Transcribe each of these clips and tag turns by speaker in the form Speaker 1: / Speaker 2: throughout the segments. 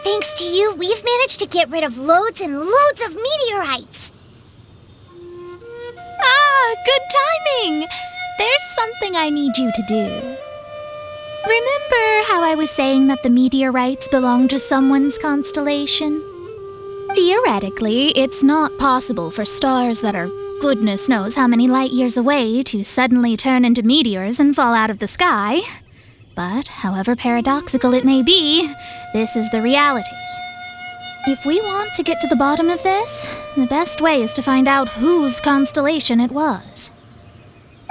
Speaker 1: Thanks to you, we've managed to get rid of loads and loads of meteorites.
Speaker 2: Ah, good timing! There's something I need you to do. Remember how I was saying that the meteorites belong to someone's constellation? Theoretically, it's not possible for stars that are goodness knows how many light years away to suddenly turn into meteors and fall out of the sky. But, however paradoxical it may be, this is the reality. If we want to get to the bottom of this, the best way is to find out whose constellation it was.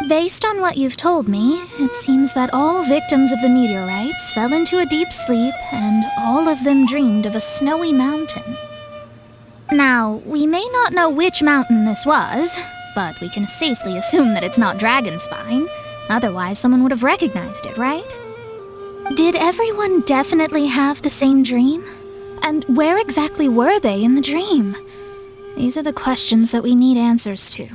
Speaker 2: Based on what you've told me, it seems that all victims of the meteorites fell into a deep sleep, and all of them dreamed of a snowy mountain. Now, we may not know which mountain this was, but we can safely assume that it's not Dragonspine. Otherwise, someone would have recognized it, right? Did everyone definitely have the same dream? And where exactly were they in the dream? These are the questions that we need answers to.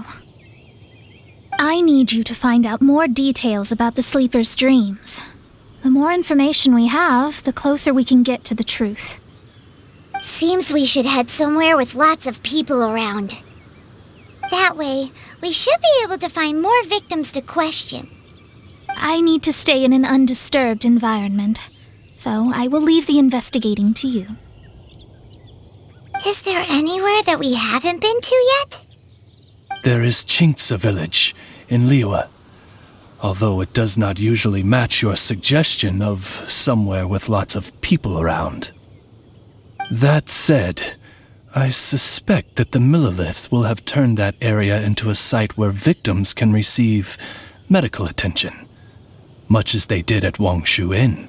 Speaker 2: I need you to find out more details about the sleeper's dreams. The more information we have, the closer we can get to the truth.
Speaker 1: Seems we should head somewhere with lots of people around. That way, we should be able to find more victims to question.
Speaker 2: I need to stay in an undisturbed environment, so I will leave the investigating to you.
Speaker 1: Is there anywhere that we haven't been to yet?
Speaker 3: There is Chinxa village in Liyue, although it does not usually match your suggestion of somewhere with lots of people around. That said, I suspect that the Millilith will have turned that area into a site where victims can receive medical attention, much as they did at Wangshu Inn.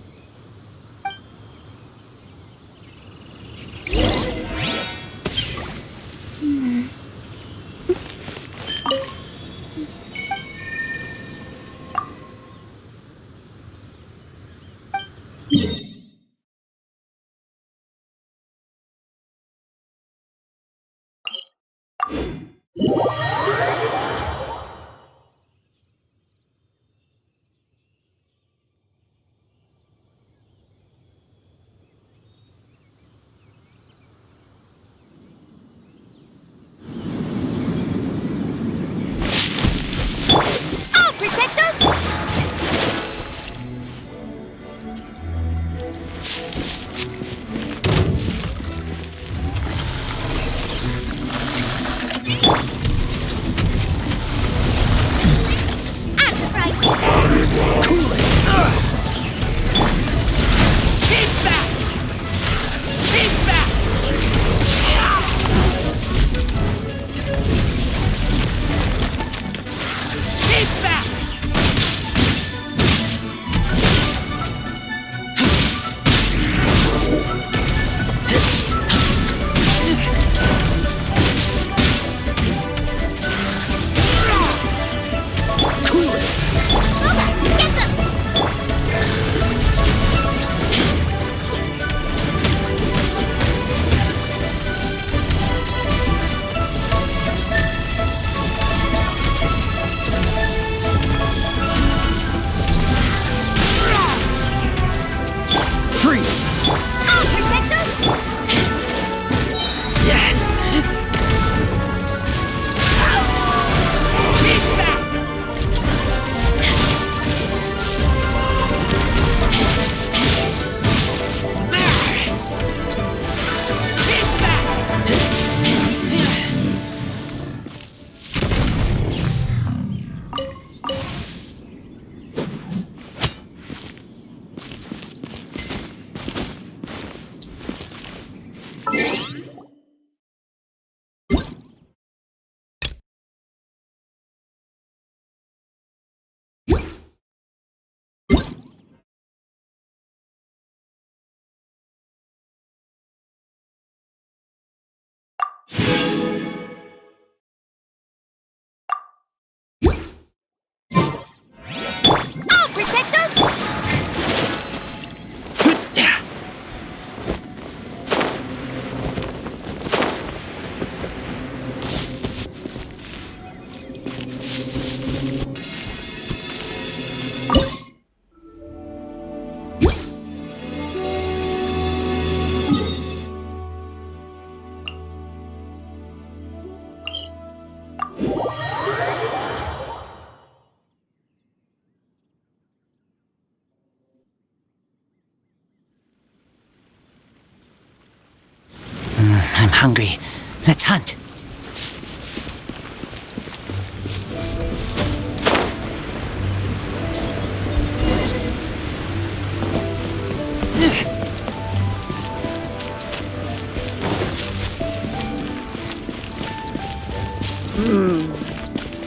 Speaker 4: hungry. Let's hunt.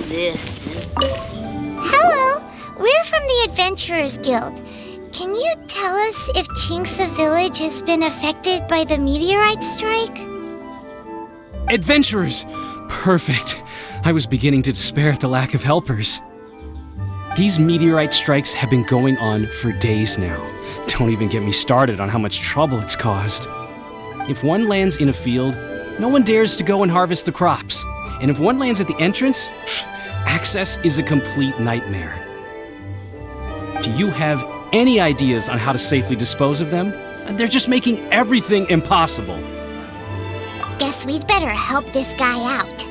Speaker 5: This is
Speaker 1: Hello, we're from the Adventurers Guild. Can you tell us if Chinxa Village has been affected by the meteorite strike?
Speaker 6: Adventurers! Perfect. I was beginning to despair at the lack of helpers. These meteorite strikes have been going on for days now. Don't even get me started on how much trouble it's caused. If one lands in a field, no one dares to go and harvest the crops. And if one lands at the entrance, access is a complete nightmare. Do you have any ideas on how to safely dispose of them? They're just making everything impossible.
Speaker 1: Guess we'd better help this guy out.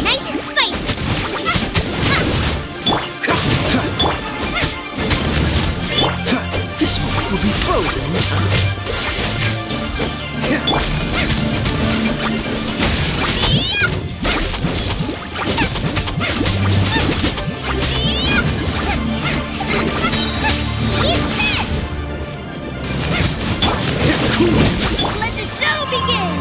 Speaker 1: Nice and spicy!
Speaker 4: This one will be frozen in time.
Speaker 1: Let the show begin!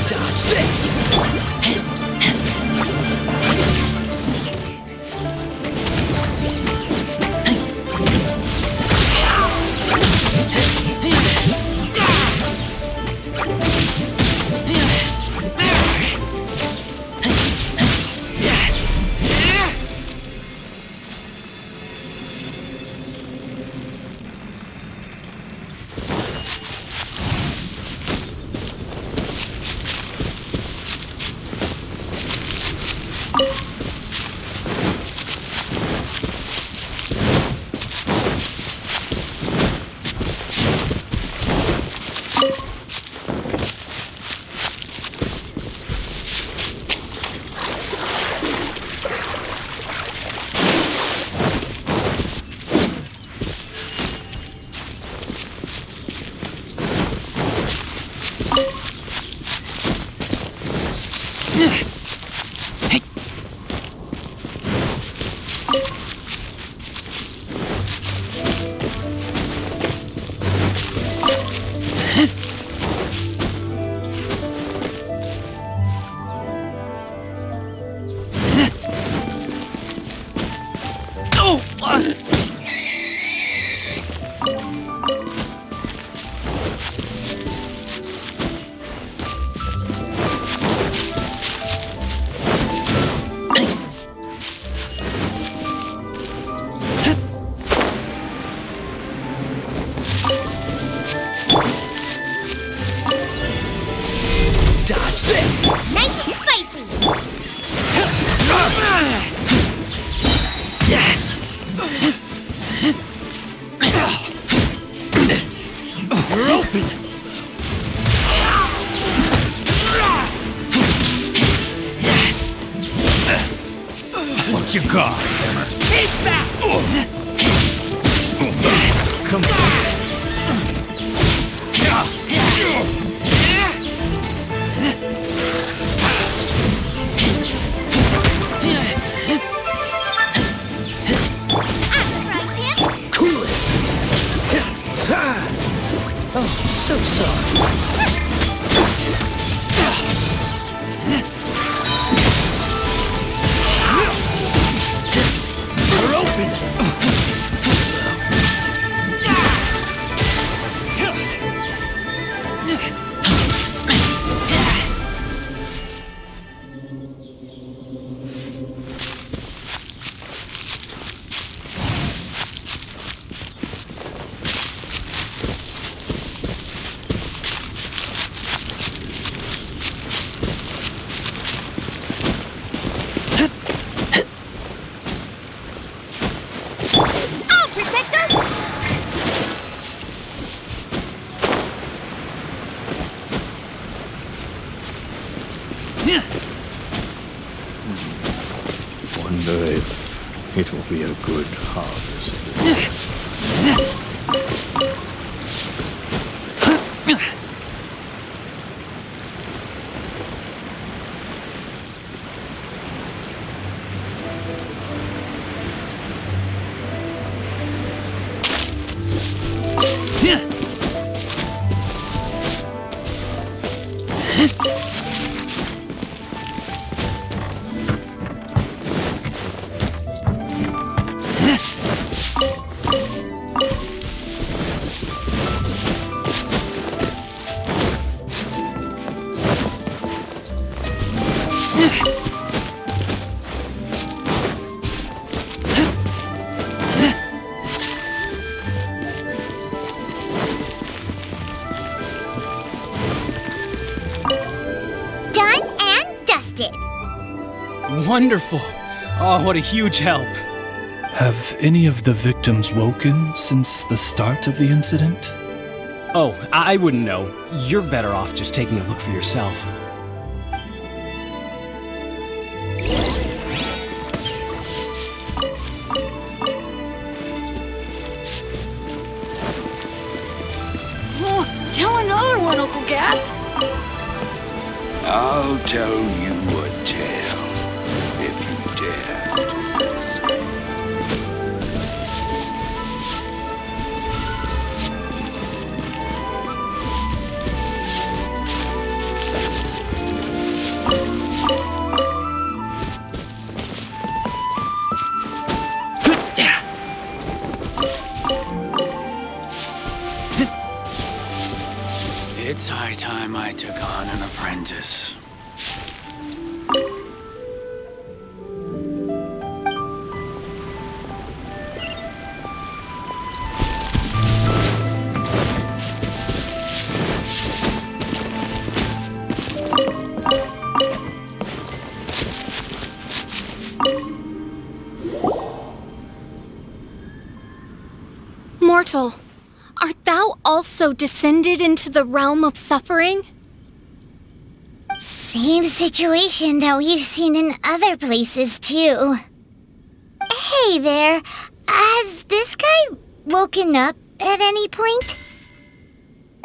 Speaker 4: Dodge this! Dodge this!
Speaker 1: Nice and spicy!
Speaker 4: You're open!
Speaker 3: What you got, Hammer?
Speaker 6: Keep back!
Speaker 3: Come
Speaker 4: Cool it!
Speaker 5: Wonder if it will be a good harvest this year.
Speaker 1: Done and dusted.
Speaker 6: Wonderful. Oh, what a huge help.
Speaker 3: Have any of the victims woken since the start of the incident?
Speaker 6: Oh, I wouldn't know. You're better off just taking a look for yourself.
Speaker 7: Oh, tell another one, Uncle Gast.
Speaker 8: I'll tell you a tale, if you dare to listen.
Speaker 4: It's high time I took on an apprentice.
Speaker 7: Mortal, art thou also descended into the realm of suffering?
Speaker 1: Same situation that we've seen in other places, too. Hey there, has this guy woken up at any point?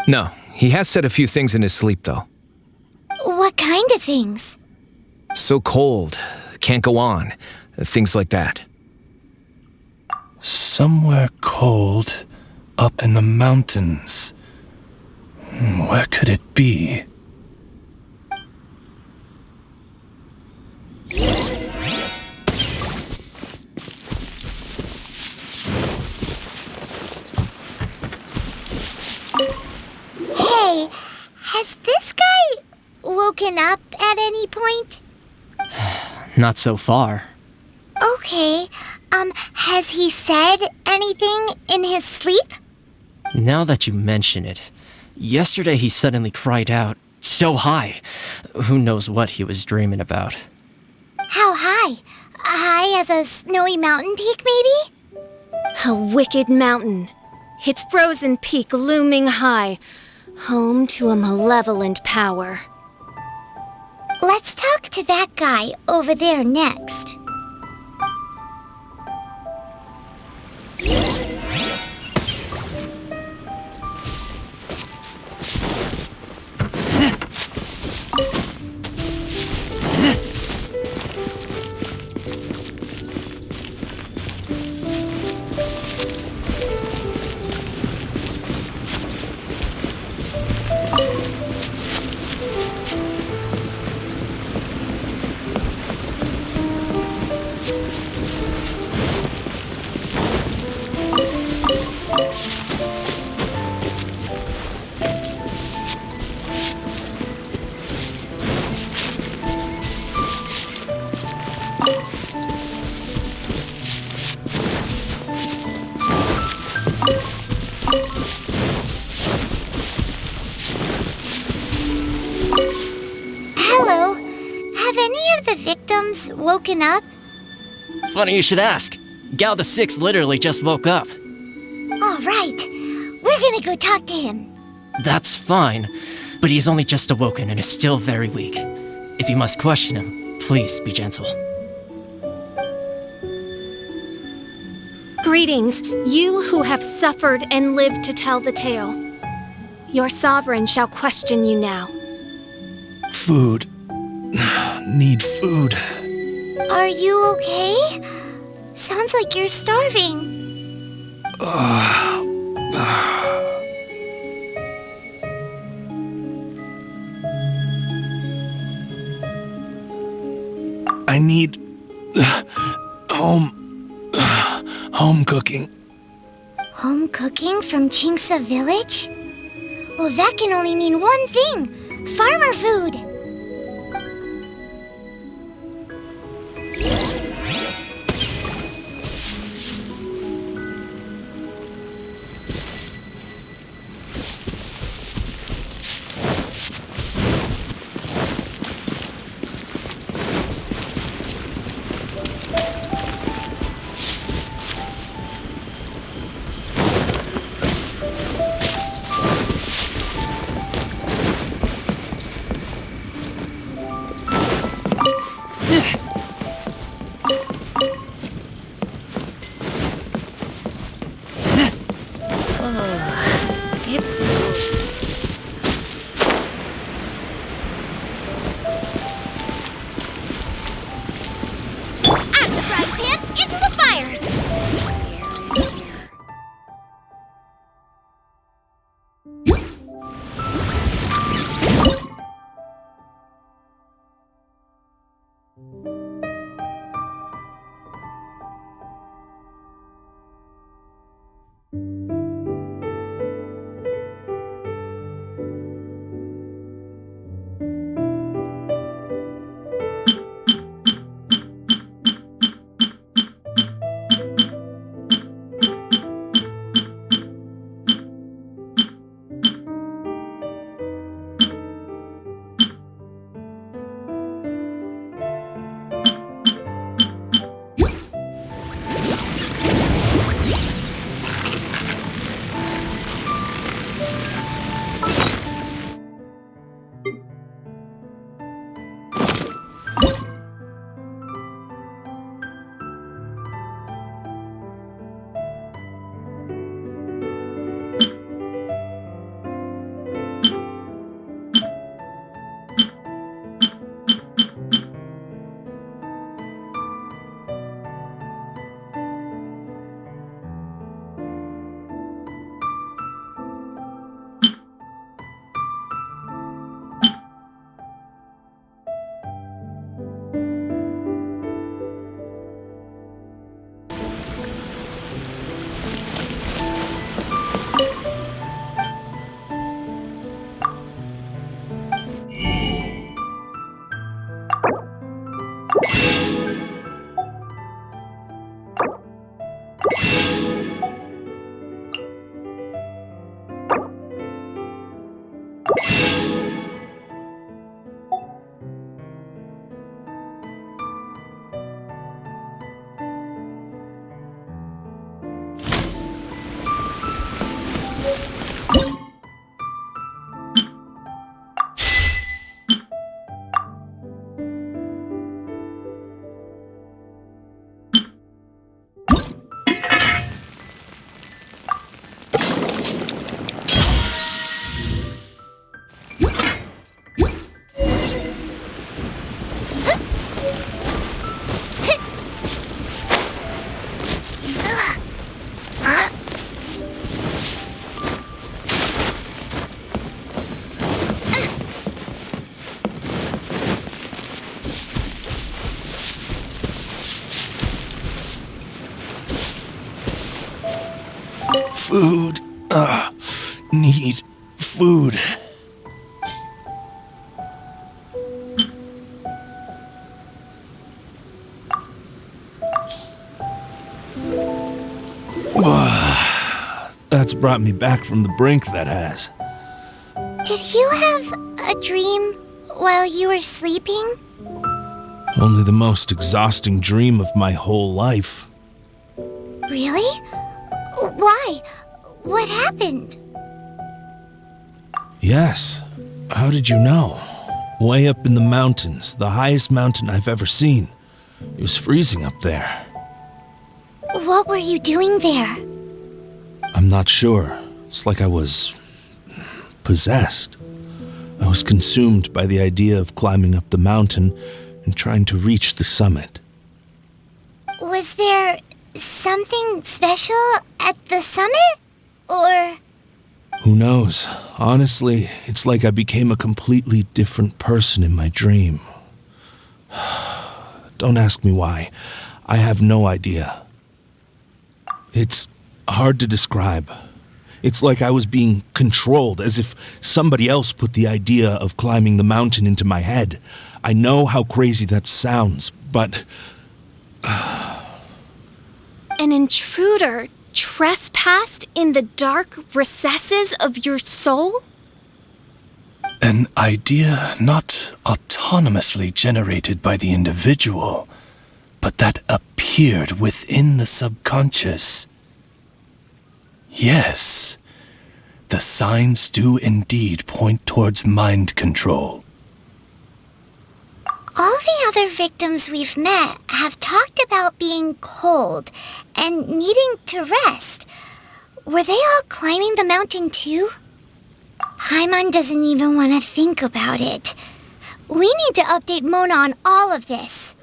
Speaker 9: No, he has said a few things in his sleep, though.
Speaker 1: What kind of things?
Speaker 9: So cold, can't go on, things like that.
Speaker 3: Somewhere cold, up in the mountains. Where could it be?
Speaker 1: Hey, has this guy woken up at any point?
Speaker 6: Not so far.
Speaker 1: Okay, has he said anything in his sleep?
Speaker 10: Now that you mention it, yesterday he suddenly cried out, so high. Who knows what he was dreaming about.
Speaker 1: How high? High as a snowy mountain peak, maybe?
Speaker 7: A wicked mountain. Its frozen peak looming high, home to a malevolent power.
Speaker 1: Let's talk to that guy over there next. Hello. Have any of the victims woken up?
Speaker 10: Funny you should ask. Gao the Sixth literally just woke up.
Speaker 1: All right. We're gonna go talk to him.
Speaker 10: That's fine, but he's only just awoken and is still very weak. If you must question him, Please be gentle.
Speaker 7: Greetings, you who have suffered and lived to tell the tale. Your sovereign shall question you now.
Speaker 3: Food. Need food.
Speaker 1: Are you okay? Sounds like you're starving.
Speaker 3: I need home cooking.
Speaker 1: Home cooking from Chinksa village? Well, that can only mean one thing. Farmer food.
Speaker 3: Food. Need food. That's brought me back from the brink, that has.
Speaker 1: Did you have a dream while you were sleeping?
Speaker 3: Only the most exhausting dream of my whole life.
Speaker 1: Really? Why? What happened?
Speaker 3: Yes. How did you know?
Speaker 11: way up in the mountains, the highest mountain I've ever seen. It was freezing up there.
Speaker 1: What were you doing there?
Speaker 11: I'm not sure. It's like I was possessed. I was consumed by the idea of climbing up the mountain and trying to reach the summit.
Speaker 1: Was there something special at the summit? Or...
Speaker 11: Who knows? Honestly, it's like I became a completely different person in my dream. Don't ask me why. I have no idea. It's hard to describe. It's like I was being controlled, as if somebody else put the idea of climbing the mountain into my head. I know how crazy that sounds, but...
Speaker 7: An intruder trespassed in the dark recesses of your soul?
Speaker 3: An idea not autonomously generated by the individual, but that appeared within the subconscious. Yes, the signs do indeed point towards mind control.
Speaker 1: All the other victims we've met have talked about being cold and needing to rest. Were they all climbing the mountain too? Paimon doesn't even want to think about it. We need to update Mona on all of this.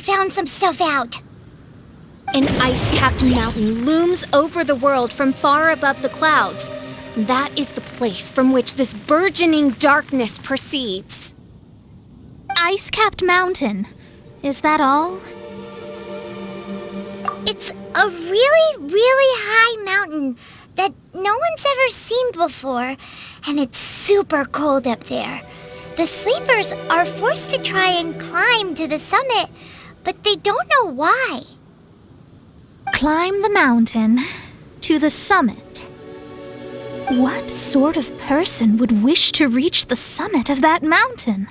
Speaker 1: Found some stuff out.
Speaker 7: An ice-capped mountain looms over the world from far above the clouds. That is the place from which this burgeoning darkness proceeds.
Speaker 2: Ice-capped mountain. Is that all?
Speaker 1: It's a really, really high mountain that no one's ever seen before, and it's super cold up there. The sleepers are forced to try and climb to the summit, but they don't know why.
Speaker 2: Climb the mountain to the summit. What sort of person would wish to reach the summit of that mountain?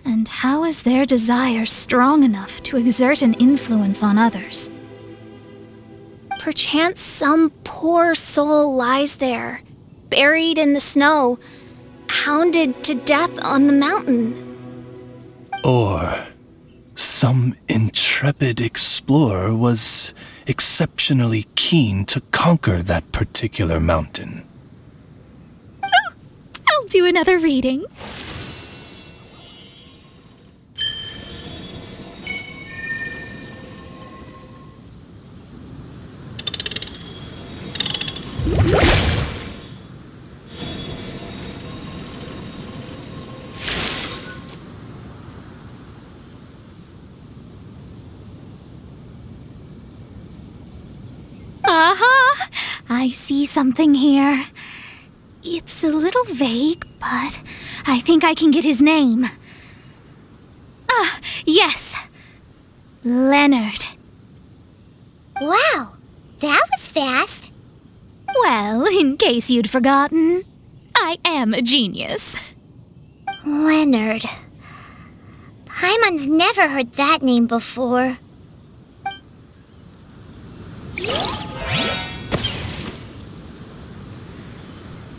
Speaker 2: And how is their desire strong enough to exert an influence on others?
Speaker 7: Perchance some poor soul lies there, buried in the snow, hounded to death on the mountain.
Speaker 3: Or some intrepid explorer was exceptionally keen to conquer that particular mountain.
Speaker 2: Oh, I'll do another reading. Aha! I see something here. It's a little vague, but I think I can get his name. Ah, yes. Leonard.
Speaker 1: Wow, that was fast.
Speaker 2: Well, in case you'd forgotten, I am a genius.
Speaker 1: Leonard. Paimon's never heard that name before.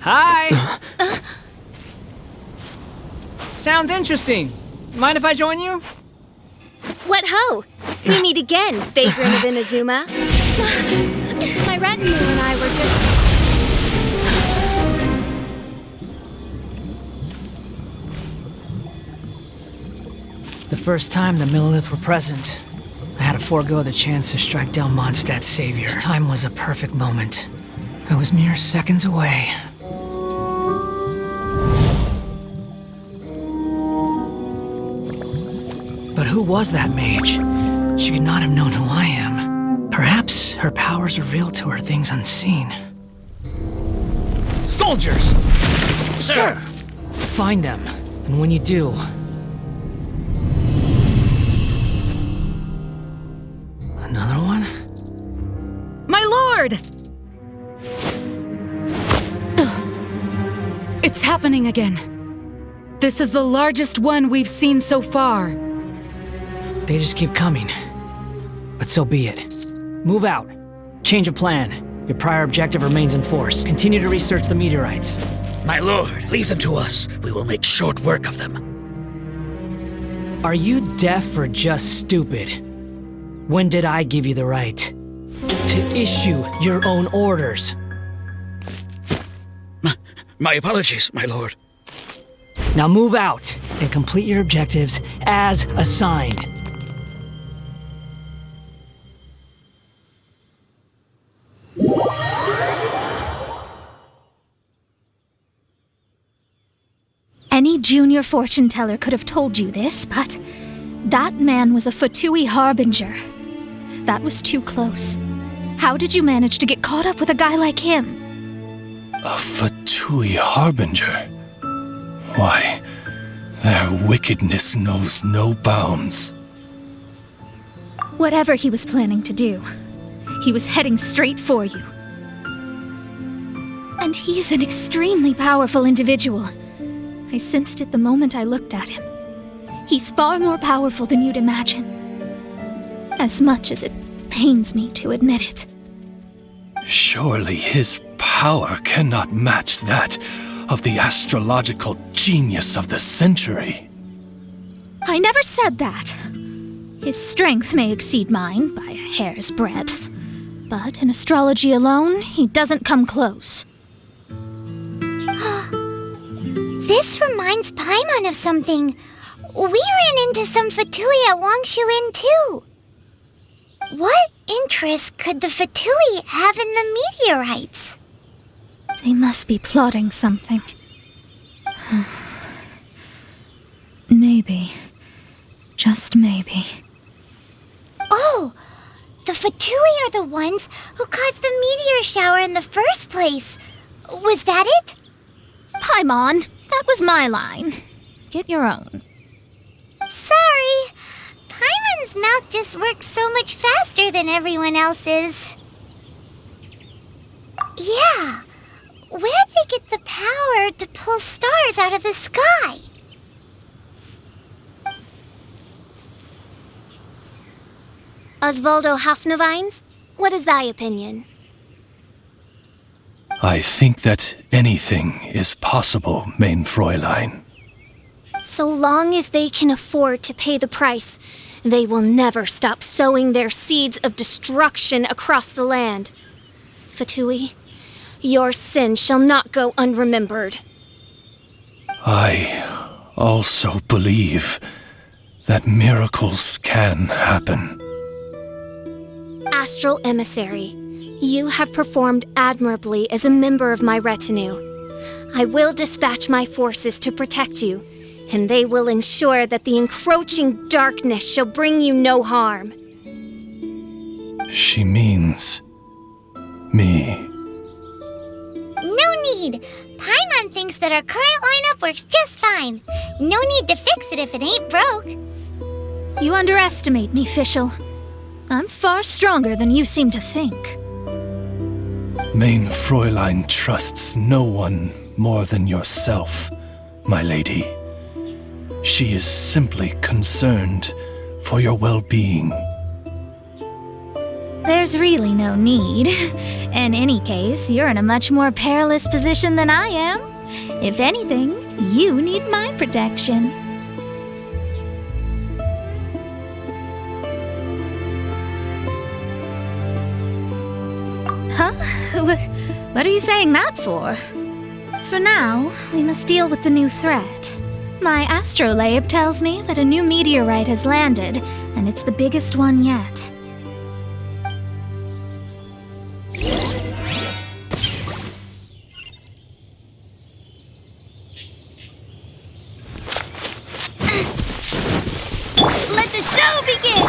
Speaker 12: Hi! Sounds interesting. Mind if I join you?
Speaker 7: What ho! We meet again, vagrant of Inazuma. My retinue and I were just...
Speaker 12: The first time the Millelith were present, I had to forego the chance to strike down Mondstadt's savior. This time was a perfect moment. I was mere seconds away. But who was that mage? She could not have known who I am. Perhaps her powers reveal to her things unseen.
Speaker 10: Soldiers! Sir!
Speaker 12: Find them, and when you do... Another one?
Speaker 13: My lord! It's happening again. This is the largest one we've seen so far.
Speaker 12: They just keep coming. But so be it. Move out. Change of plan. Your prior objective remains in force. Continue to research the meteorites.
Speaker 14: My lord, leave them to us. We will make short work of them.
Speaker 12: Are you deaf or just stupid? When did I give you the right to issue your own orders?
Speaker 14: My apologies, my lord.
Speaker 12: Now move out and complete your objectives as assigned.
Speaker 2: Any junior fortune teller could have told you this, but that man was a Fatui harbinger. That was too close. How did you manage to get caught up with a guy like him?
Speaker 3: A Fatui harbinger? Why, their wickedness knows no bounds.
Speaker 2: Whatever he was planning to do, he was heading straight for you. And he is an extremely powerful individual. I sensed it the moment I looked at him. He's far more powerful than you'd imagine. As much as it pains me to admit it.
Speaker 3: Surely his power cannot match that of the astrological genius of the century.
Speaker 2: I never said that. His strength may exceed mine by a hair's breadth, but in astrology alone, he doesn't come close.
Speaker 1: This reminds Paimon of something. We ran into some Fatui at Wangshu Inn too. What interest could the Fatui have in the meteorites?
Speaker 2: They must be plotting something. Maybe. Just maybe.
Speaker 1: Oh! The Fatui are the ones who caused the meteor shower in the first place. Was that it?
Speaker 2: Paimon, that was my line. Get your own.
Speaker 1: Sorry. Paimon's mouth just works so much faster than everyone else's. Yeah. Where'd they get the power to pull stars out of the sky?
Speaker 7: Osvaldo Hafnavines, what is thy opinion?
Speaker 3: I think that anything is possible, mein Fräulein.
Speaker 7: So long as they can afford to pay the price, they will never stop sowing their seeds of destruction across the land. Fatui, your sin shall not go unremembered.
Speaker 3: I also believe that miracles can happen.
Speaker 7: Astral Emissary, you have performed admirably as a member of my retinue. I will dispatch my forces to protect you, and they will ensure that the encroaching darkness shall bring you no harm.
Speaker 3: She means me.
Speaker 1: No need. Paimon thinks that our current lineup works just fine. No need to fix it if it ain't broke.
Speaker 2: You underestimate me, Fischl. I'm far stronger than you seem to think.
Speaker 3: Mein Fräulein trusts no one more than yourself, my lady. She is simply concerned for your well-being.
Speaker 2: There's really no need. In any case, you're in a much more perilous position than I am. If anything, you need my protection. Huh? What are you saying that for? For now, we must deal with the new threat. My astrolabe tells me that a new meteorite has landed, and it's the biggest one yet.
Speaker 1: Let the show begin!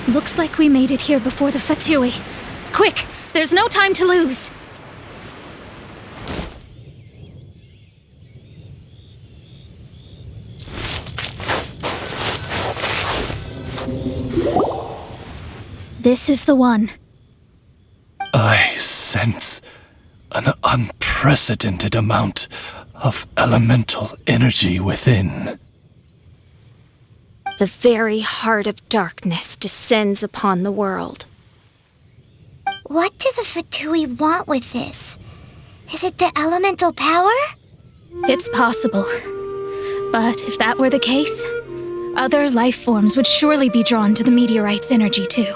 Speaker 2: Looks like we made it here before the Fatui. Quick! There's no time to lose! This is the one.
Speaker 3: I sense an unprecedented amount of elemental energy within.
Speaker 7: The very heart of darkness descends upon the world.
Speaker 1: What do the Fatui want with this? Is it the elemental power?
Speaker 2: It's possible. But if that were the case, other life forms would surely be drawn to the meteorite's energy too.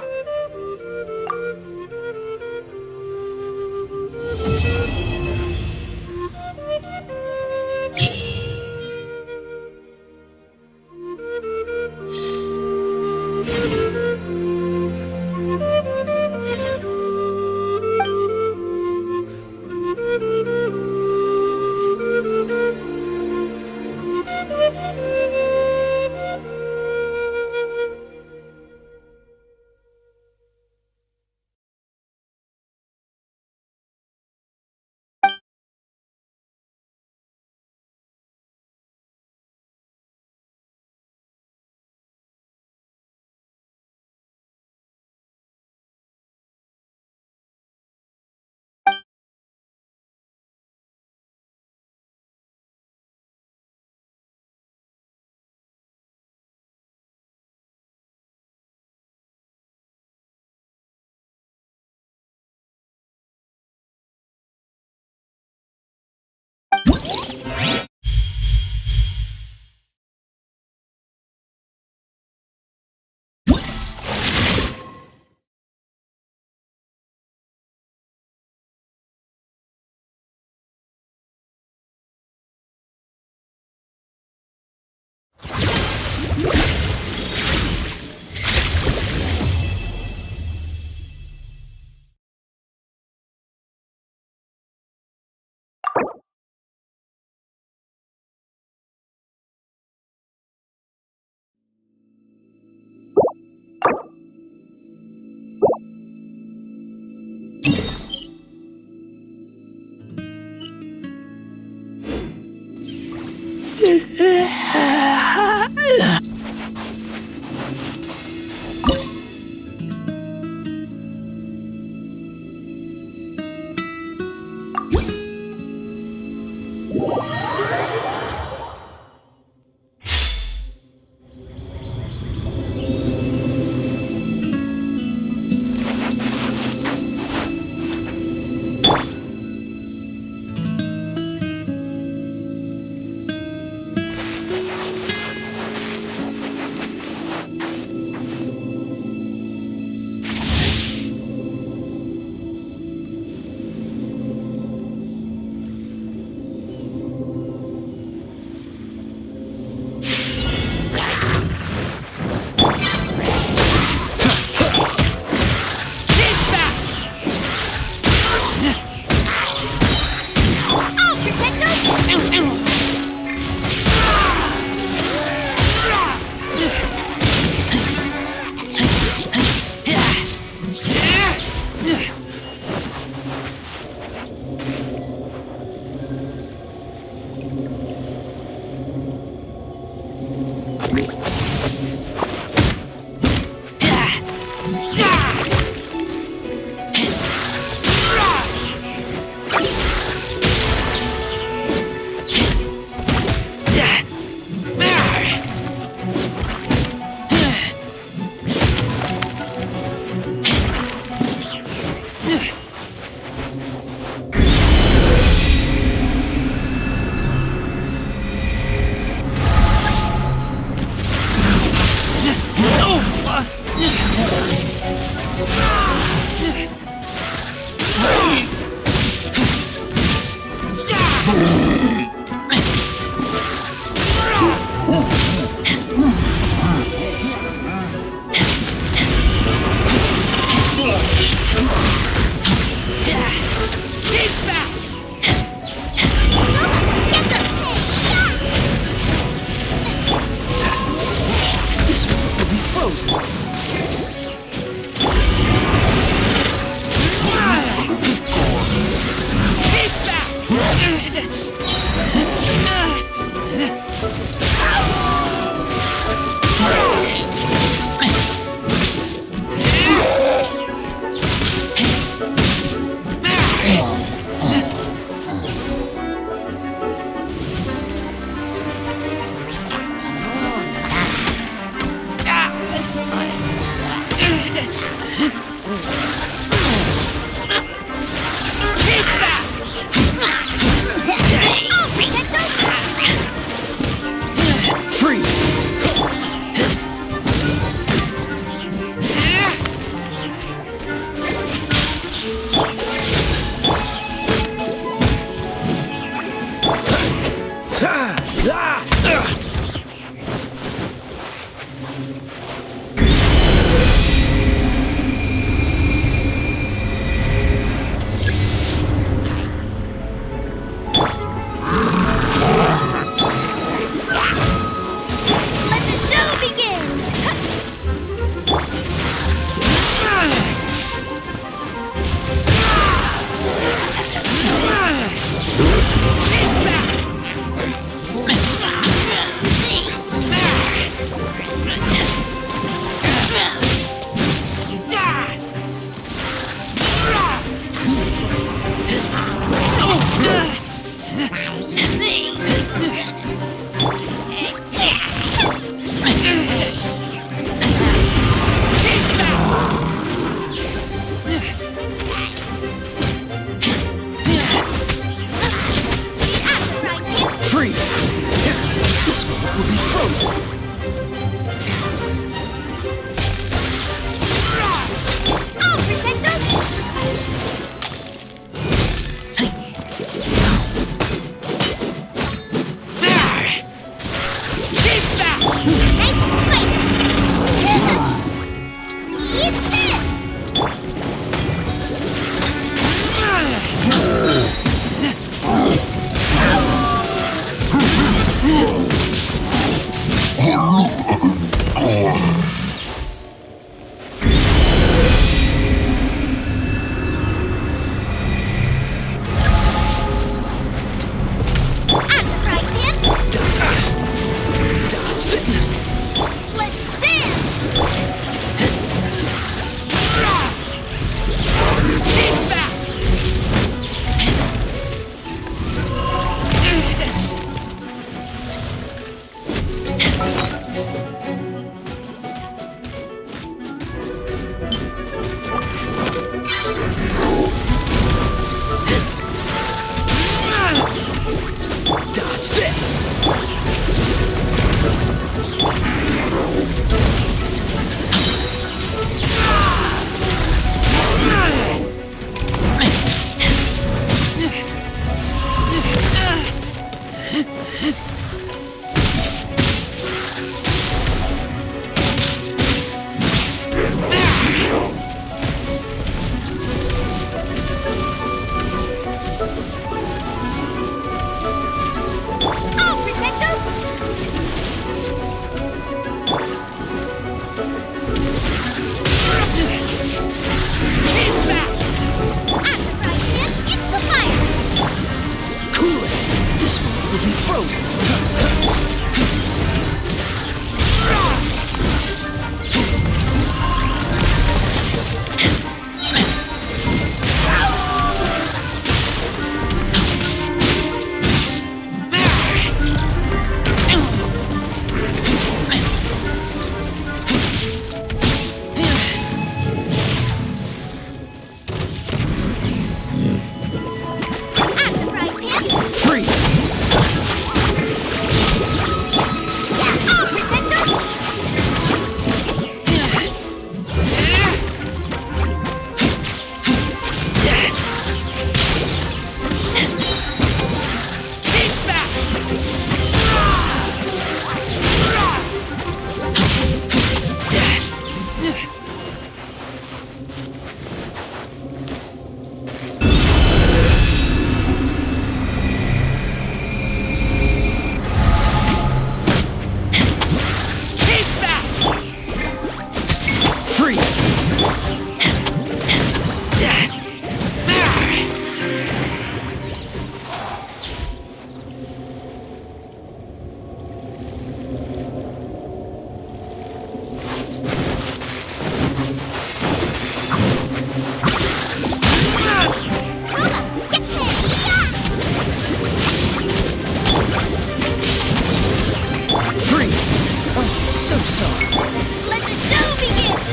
Speaker 14: have some.
Speaker 1: Let the show begin!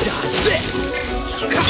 Speaker 14: Dodge this!